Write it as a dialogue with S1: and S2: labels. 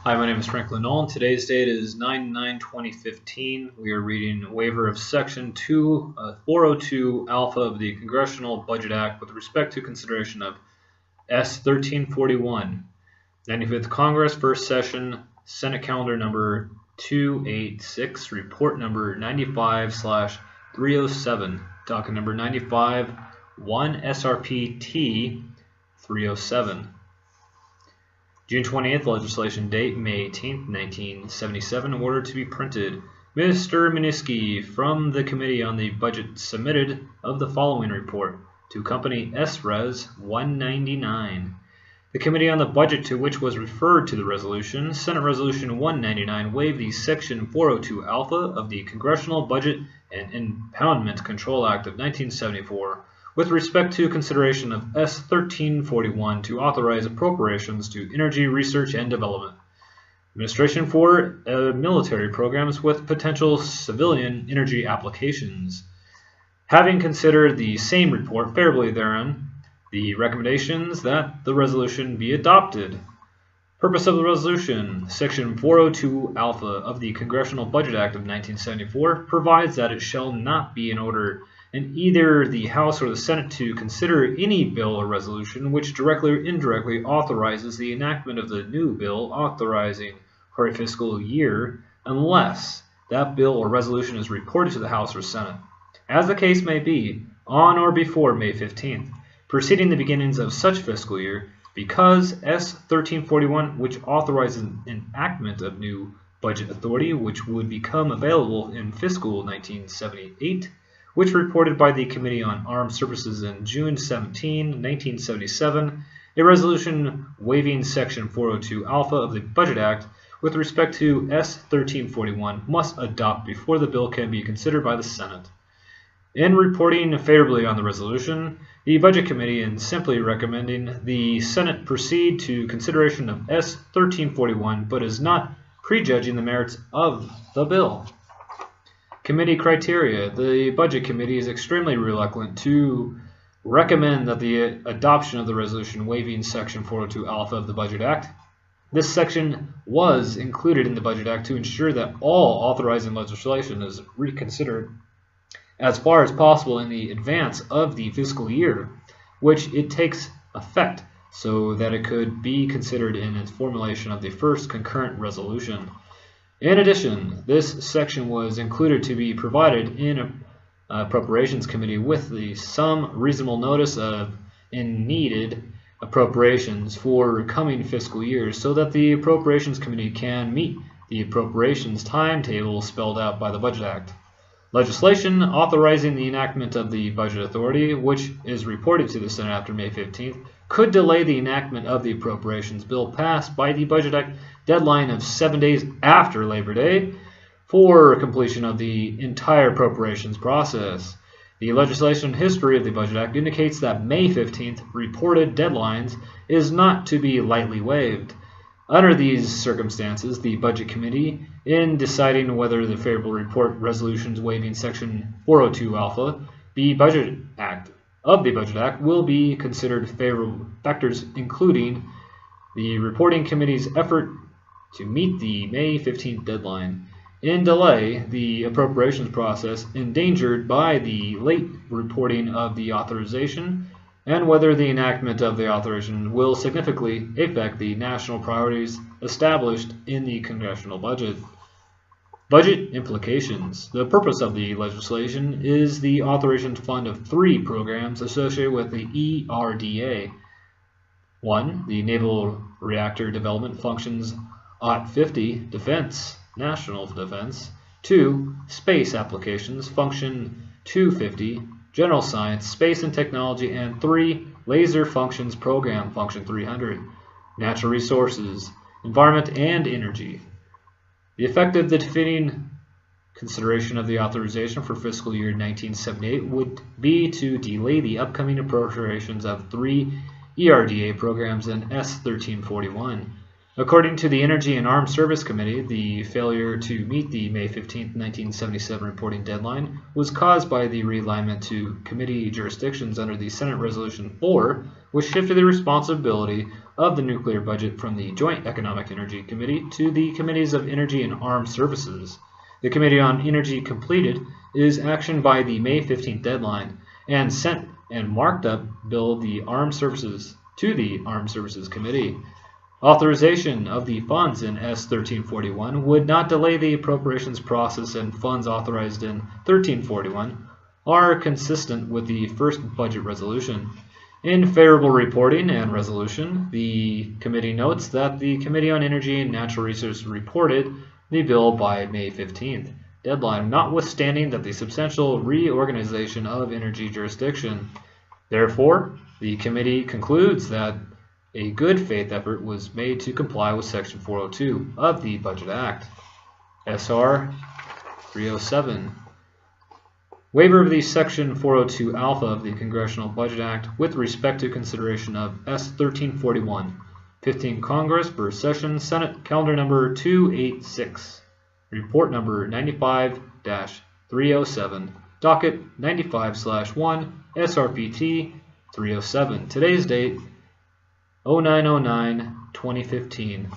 S1: Hi, my name is Franklin Nolan. Today's date is 9/9/2015. We are reading a waiver of Section 402 Alpha of the Congressional Budget Act with respect to consideration of S 1341, 95th Congress, First Session, Senate Calendar Number 286, Report Number 95/307, Docket Number 95, 1 SRPT 307. June 20th, legislation date, May 18th, 1977, order to be printed. Mr. Miniski, from the Committee on the Budget, submitted of the following report to Company S-Res 199. The Committee on the Budget, to which was referred to the resolution, Senate Resolution 199, waived the Section 402 Alpha of the Congressional Budget and Impoundment Control Act of 1974, with respect to consideration of S 1341 to authorize appropriations to energy research and development, administration for military programs with potential civilian energy applications. Having considered the same report favorably therein, the recommendations that the resolution be adopted. Purpose of the resolution: Section 402 Alpha of the Congressional Budget Act of 1974 provides that it shall not be in order in either the House or the Senate to consider any bill or resolution which directly or indirectly authorizes the enactment of the new bill authorizing for a fiscal year, unless that bill or resolution is reported to the House or Senate, as the case may be, on or before May 15th, preceding the beginnings of such fiscal year, because S 1341, which authorizes enactment of new budget authority which would become available in fiscal 1978, which reported by the Committee on Armed Services in June 17, 1977, a resolution waiving Section 402 Alpha of the Budget Act with respect to S 1341 must adopt before the bill can be considered by the Senate. In reporting favorably on the resolution, the Budget Committee, in simply recommending the Senate proceed to consideration of S 1341, but is not prejudging the merits of the bill. Committee criteria. The Budget Committee is extremely reluctant to recommend that the adoption of the resolution waiving Section 402 Alpha of the Budget Act. This section was included in the Budget Act to ensure that all authorizing legislation is reconsidered as far as possible in the advance of the fiscal year, which it takes effect, so that it could be considered in its formulation of the first concurrent resolution. In addition, this section was included to be provided in Appropriations Committee with some reasonable notice of needed appropriations for coming fiscal years, so that the Appropriations Committee can meet the appropriations timetable spelled out by the Budget Act. Legislation authorizing the enactment of the budget authority, which is reported to the Senate after May 15th, could delay the enactment of the appropriations bill passed by the Budget Act deadline of 7 days after Labor Day for completion of the entire appropriations process. The legislation history of the Budget Act indicates that May 15th reported deadlines is not to be lightly waived. Under these circumstances, the Budget Committee, in deciding whether the favorable report resolutions waiving Section 402 Alpha, the Budget Act will be considered favorable factors, including the reporting committee's effort to meet the May 15th deadline, in delay the appropriations process endangered by the late reporting of the authorization, and whether the enactment of the authorization will significantly affect the national priorities established in the congressional budget. Budget implications. The purpose of the legislation is the authorization fund of 3 programs associated with the ERDA. 1. The Naval Reactor Development Functions OT 50, Defense, National Defense. 2. Space Applications, Function 250, General Science, Space and Technology. And 3. Laser Functions Program, Function 300, Natural Resources, Environment and Energy. The effect of the defeating consideration of the authorization for fiscal year 1978 would be to delay the upcoming appropriations of 3 ERDA programs in S 1341. According to the Energy and Armed Service Committee, the failure to meet the May 15, 1977 reporting deadline was caused by the realignment to committee jurisdictions under the Senate Resolution 4, which shifted the responsibility of the nuclear budget from the Joint Economic Energy Committee to the Committees of Energy and Armed Services. The Committee on Energy completed its action by the May 15th deadline and sent and marked up bill the Armed Services to the Armed Services Committee. Authorization of the funds in S. 1341 would not delay the appropriations process, and funds authorized in 1341 are consistent with the first budget resolution. In favorable reporting and resolution, the committee notes that the Committee on Energy and Natural Resources reported the bill by May 15th deadline, notwithstanding that the substantial reorganization of energy jurisdiction. Therefore, the committee concludes that a good faith effort was made to comply with Section 402 of the Budget Act. SR 307. Waiver of the Section 402 Alpha of the Congressional Budget Act with respect to consideration of S. 1341, 15th Congress, First Session, Senate, Calendar Number 286, Report Number 95-307, Docket 95/1, SRPT 307. Today's date 09/09/2015.